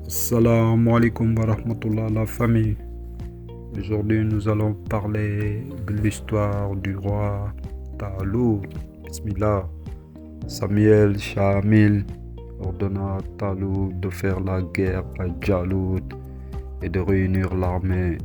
Salam alaikum wa rahmatullah la famille. Aujourd'hui nous allons parler de l'histoire du roi Talout. Bismillah. Samuel Shamil ordonna à Talout de faire la guerre à Jalout et de réunir l'armée.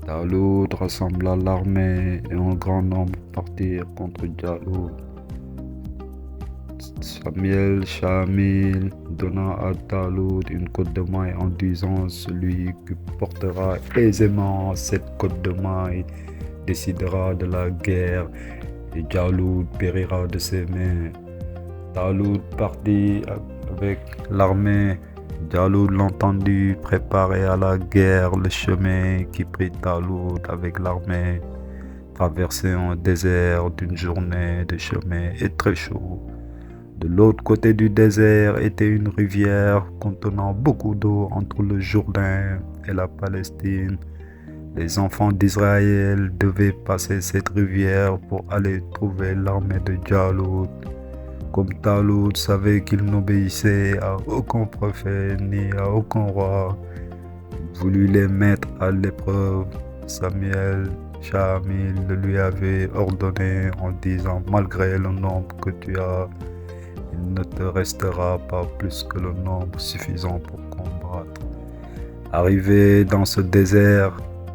Talout rassembla l'armée et un grand nombre partirent contre Jalout. Samuel Shamil donna à Talout une côte de maille en disant: celui qui portera aisément cette côte de maille décidera de la guerre et Jalout périra de ses mains. Talout partit avec l'armée. Jalout l'entendit préparer à la guerre. Le chemin qui prit Talout avec l'armée traversait un désert d'une journée de chemin et très chaud. De l'autre côté du désert était une rivière contenant beaucoup d'eau entre le Jourdain et la Palestine. Les enfants d'Israël devaient passer cette rivière pour aller trouver l'armée de Jalout. Comme Talout savait qu'il n'obéissait à aucun prophète ni à aucun roi, il voulut les mettre à l'épreuve. Samuel Shamil le lui avait ordonné en disant: malgré le nombre que tu as, il ne te restera pas plus que le nombre suffisant pour combattre. Arrivé dans ce désert,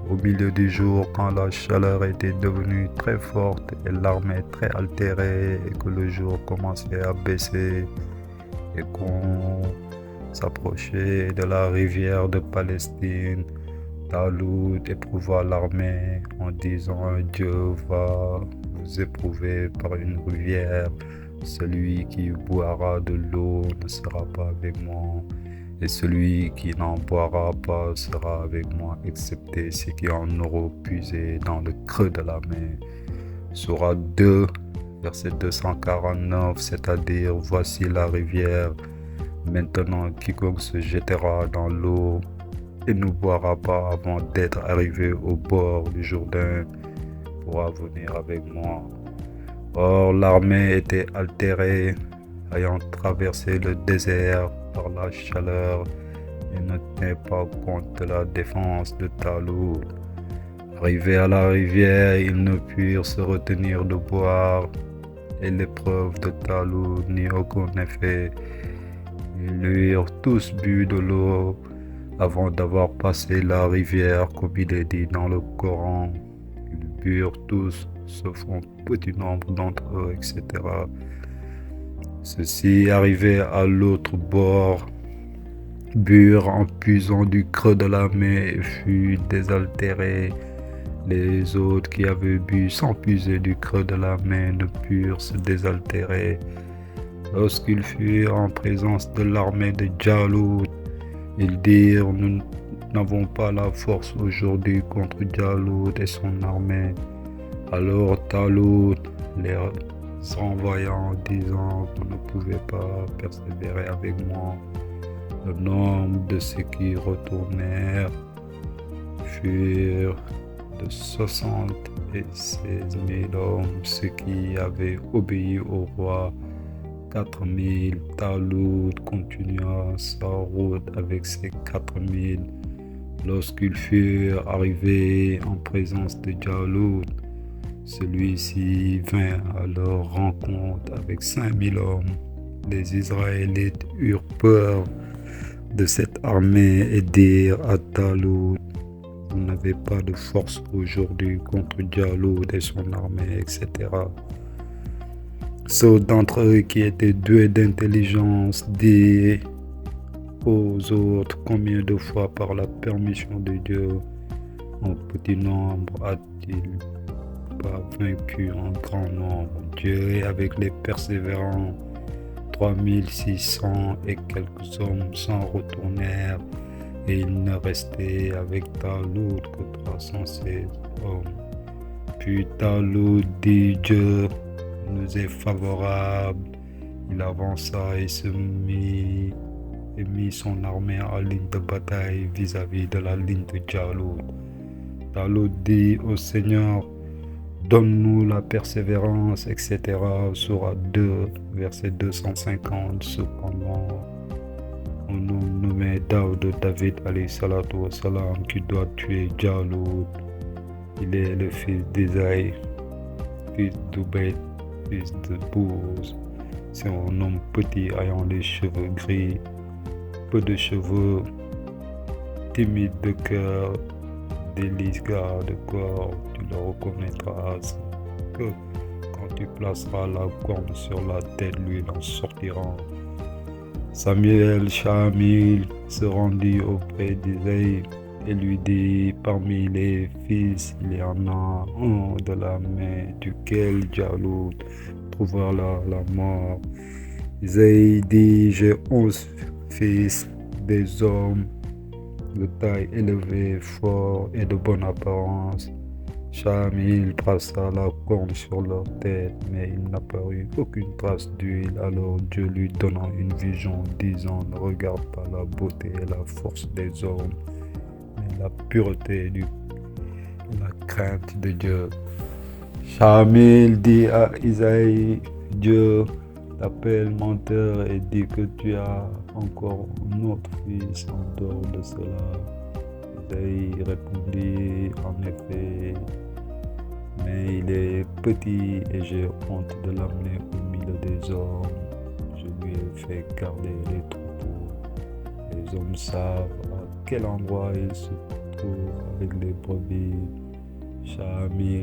au milieu du jour, quand la chaleur était devenue très forte et l'armée très altérée et que le jour commençait à baisser et qu'on s'approchait de la rivière de Palestine, Talout éprouva l'armée en disant: Dieu va vous éprouver par une rivière. Celui qui boira de l'eau ne sera pas avec moi, et celui qui n'en boira pas sera avec moi, excepté ceux qui en auront puisé dans le creux de la main. Sourate 2, verset 249, c'est-à-dire: voici la rivière. Maintenant, quiconque se jettera dans l'eau et ne boira pas avant d'être arrivé au bord du Jourdain pourra venir avec moi. Or, l'armée était altérée, ayant traversé le désert par la chaleur et ne tenait pas compte de la défense de Talout. Arrivés à la rivière, ils ne purent se retenir de boire, et l'épreuve de Talout n'eut aucun effet. Ils eurent tous bu de l'eau avant d'avoir passé la rivière, comme il est dit dans le Coran. Ils burent tous, sauf un petit nombre d'entre eux, etc. Ceux-ci, arrivés à l'autre bord, burent en puisant du creux de la main et furent désaltérés. Les autres qui avaient bu sans puiser du creux de la main ne purent se désaltérer. Lorsqu'ils furent en présence de l'armée de Jalout, ils dirent: nous n'avons pas la force aujourd'hui contre Jalout et son armée. Alors Talout les renvoya en disant: vous ne pouvez pas persévérer avec moi. Le nombre de ceux qui retournèrent furent de 76 000 hommes, ceux qui avaient obéi au roi 4 000. Talout continua sa route avec ses 4 000. Lorsqu'ils furent arrivés en présence de Jalout, celui-ci vint à leur rencontre avec 5 000 hommes. Les Israélites eurent peur de cette armée et dirent à Talout: vous n'avez pas de force aujourd'hui contre Jalout et son armée, etc. Ceux d'entre eux qui étaient doués d'intelligence dirent aux autres: combien de fois par la permission de Dieu un petit nombre a-t-il pas vaincu un grand nombre? Dieu est avec les persévérants. 3600 et quelques hommes s'en retournèrent, et il ne restait avec Talout que 316 hommes. Puis Talout dit: Dieu nous est favorable. Il avança et mit son armée en ligne de bataille vis-à-vis de la ligne de Jalout. Talout dit au Seigneur: donne-nous la persévérance, etc. Sourate 2, verset 250. Cependant, un homme nommé David alayhi salatu wa salam qui doit tuer Jalut. Il est le fils d'Isaïe, fils d'Ubayd, fils de Bouz. C'est un homme petit ayant les cheveux gris, peu de cheveux, timide de cœur, délicat de corps. Tu le reconnaîtras que quand tu placeras la corne sur la tête, lui il en sortira. Samuel Shamil se rendit auprès d'Isaïe et lui dit: parmi les fils, il y en a un de la main duquel Jalut trouvera la mort. Isaïe dit: j'ai 11 fils, des hommes de taille élevée, forts et de bonne apparence. Shamil passa la corne sur leur tête, mais il n'apparut aucune trace d'huile. Alors Dieu lui donna une vision, disant: ne regarde pas la beauté et la force des hommes, mais la pureté la crainte de Dieu. Shamil dit à Isaïe: Dieu t'appelle menteur et dit que tu as encore un autre fils en dehors de cela. Isaïe répondit: en effet, mais il est petit et j'ai honte de l'amener au milieu des hommes. Je lui ai fait garder les troupeaux. Les hommes savent à quel endroit il se trouve avec les brebis.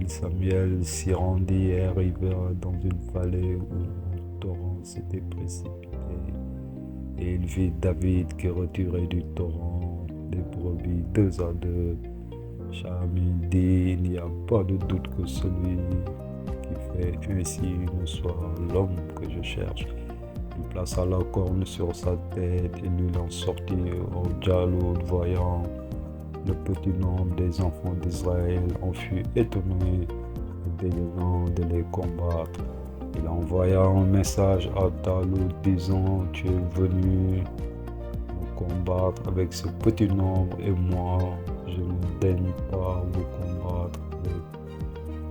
Samuel s'y rendit et arriva dans une vallée où un torrent s'était précipité. Et il vit David qui retirait du torrent les brebis 2 à 2. Shamil dit: il n'y a pas de doute que celui qui fait ainsi ne soit l'homme que je cherche. Il plaça la corne sur sa tête et lui en sortit. Jalut, voyant le petit nombre des enfants d'Israël, en fut étonné et désirant de les combattre. Il envoya un message à Jalut disant: tu es venu me combattre avec ce petit nombre et moi je ne daigne pas vous combattre avec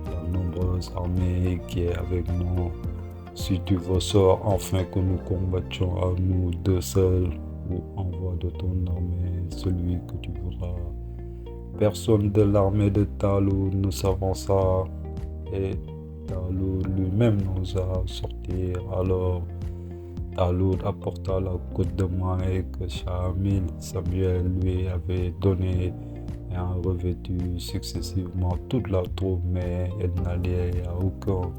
la nombreuse armée qui est avec nous. Si tu ressors enfin que nous combattions à nous deux seuls, ou envoie de ton armée celui que tu voudras. Personne de l'armée de Jalut ne s'avança et Jalut lui-même n'osa sortir. Alors Jalut apporta la côte de maille que Samuel lui avait donnée et en revêtu successivement toute la troupe, mais elle n'allait à aucun.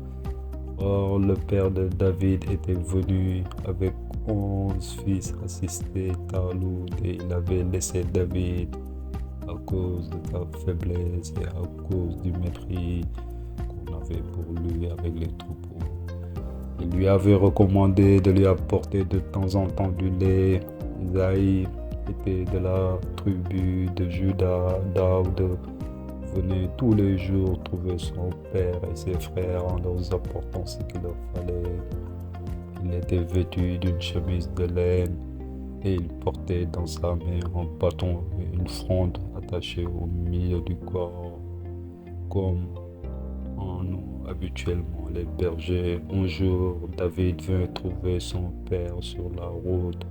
Or, le père de David était venu avec 11 fils assister Jalut et il avait laissé David à cause de sa faiblesse et à cause du mépris qu'on avait pour lui avec les troupeaux. Il lui avait recommandé de lui apporter de temps en temps du lait. Isaïe était de la tribu de Juda. Daoud venait tous les jours trouver son père et ses frères en leur apportant ce qu'il leur fallait. Il était vêtu d'une chemise de laine et il portait dans sa main un bâton et une fronde attachée au milieu du corps, comme en ont habituellement les bergers. Un jour, David vint trouver son père sur la route.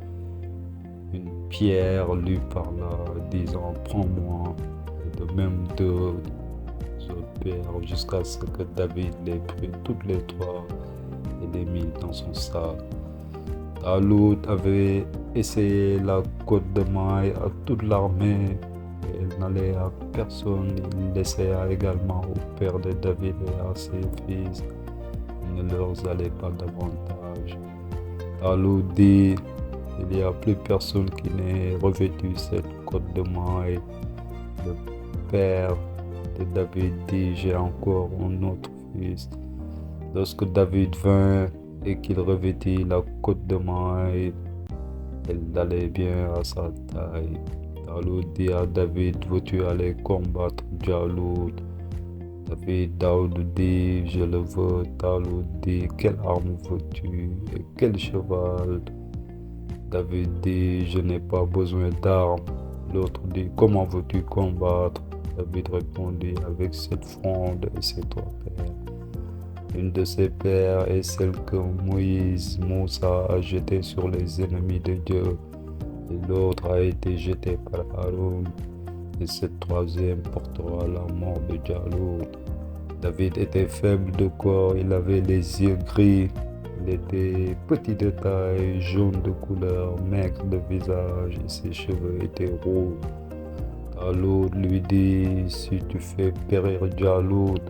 Une pierre lui parla, disant: prends-moi. Et de même 2 autres pierres, jusqu'à ce que David les prit toutes les 3 et les mit dans son sac. Jalut avait essayé la côte de maille à toute l'armée et elle n'allait à personne. Il l'essaya également au père de David et à ses fils. Il ne leur allait pas davantage. Jalut dit: il n'y a plus personne qui n'ait revêtu cette côte de maille. Le père de David dit: j'ai encore un autre fils. Lorsque David vint et qu'il revêtit la côte de maille, elle allait bien à sa taille. Jalut dit à David: veux-tu aller combattre Jalut? Daoud dit: je le veux. Jalut dit: quelle arme veux-tu et quel cheval? David dit: je n'ai pas besoin d'armes. L'autre dit: comment veux-tu combattre? David répondit: avec cette fronde et ses 3 paires. Une de ces paires est celle que Moussa a jetée sur les ennemis de Dieu, et l'autre a été jeté par Haroun, et cette troisième portera la mort de Jaloud. David était faible de corps, il avait les yeux gris, il était petit de taille, jaune de couleur, maigre de visage et ses cheveux étaient roux. Jaloud lui dit, si tu fais périr Jaloud,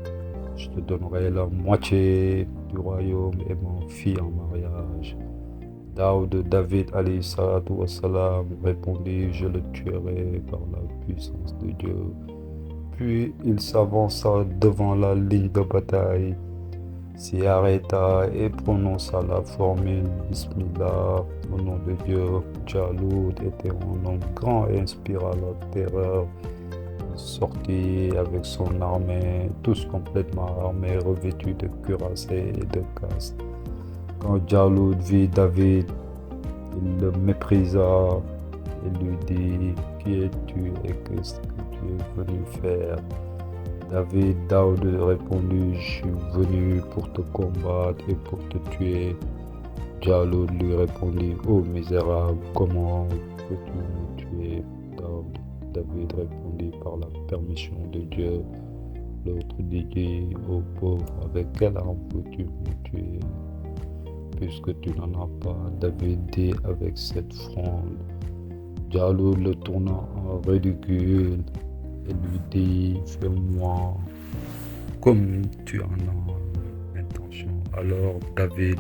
je te donnerai la moitié du royaume et mon fils en mariage. David alayhi salatu wassalam répondit, je le tuerai par la puissance de Dieu. Puis il s'avança devant la ligne de bataille, s'y arrêta et prononça la formule Bismillah, au nom de Dieu. Jaloud était un homme grand et inspira la terreur. Il sortit avec son armée, tous complètement armés, revêtus de cuirassés et de casques. Quand Jaloud vit David, il le méprisa et lui dit, qui es-tu et qu'est-ce que tu es venu faire? Daoud répondit, je suis venu pour te combattre et pour te tuer. Jaloud lui répondit, ô misérable, comment peux-tu me tuer? David répondit, par la permission de Dieu. L'autre dit, ô pauvre, avec quelle arme peux-tu me tuer? Puisque tu n'en as pas, David dit avec cette fronde. Jaloud le tourna en ridicule et lui dit, fais-moi comme tu en as l'intention. Alors David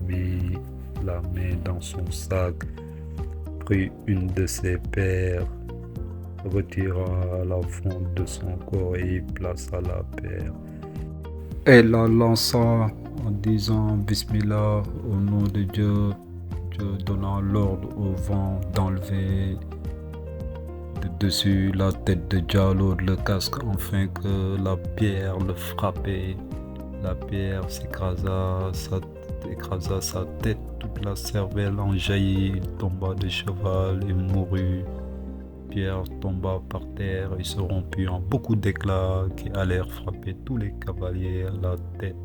mit la main dans son sac, prit une de ses paires, retira la fronde de son corps et y plaça la paire. Et la lança en disant Bismillah, au nom de Dieu. Dieu donna l'ordre au vent d'enlever de dessus la tête de Jaloud le casque, afin que la pierre le frappait. La pierre s'écrasa sa tête, toute la cervelle en jaillit, il tomba de cheval et mourut. Pierre tomba par terre et se rompit en beaucoup d'éclats qui allèrent frapper tous les cavaliers à la tête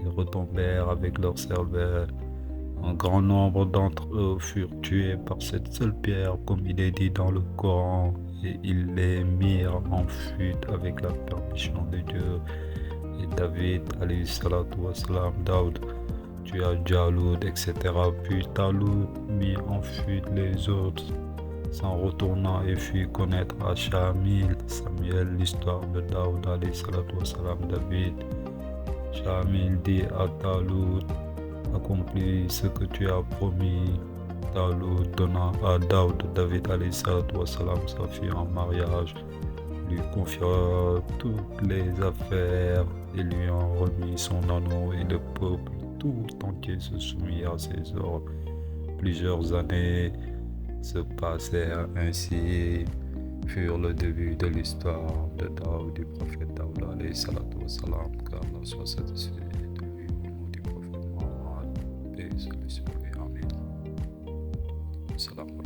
et retombèrent avec leur cervelle. Un grand nombre d'entre eux furent tués par cette seule pierre, comme il est dit dans le Coran, et ils les mirent en fuite avec la permission de Dieu. Et David, alayhi salatu wassalam, Daoud, tua Jaloud, etc. Puis Taloud mit en fuite les autres, s'en retournant et fit connaître à Shamil, Samuel, l'histoire de Daoud, alayhi salatu wassalam, David. Shamil dit à Taloud, accomplis ce que tu as promis. Taloud donna à David alayhi salatu wassalam, sa fille en mariage, lui confia toutes les affaires et lui en remit son anneau, et le peuple tout entier se soumit à ses ordres. Plusieurs années se passèrent ainsi, furent le début de l'histoire de Daoud, du prophète Daoud alayhi salatu wassalam, qu'Allah soit satisfait de lui, au nom du prophète Mohammed, paix et salut sur lui, amen. Salam.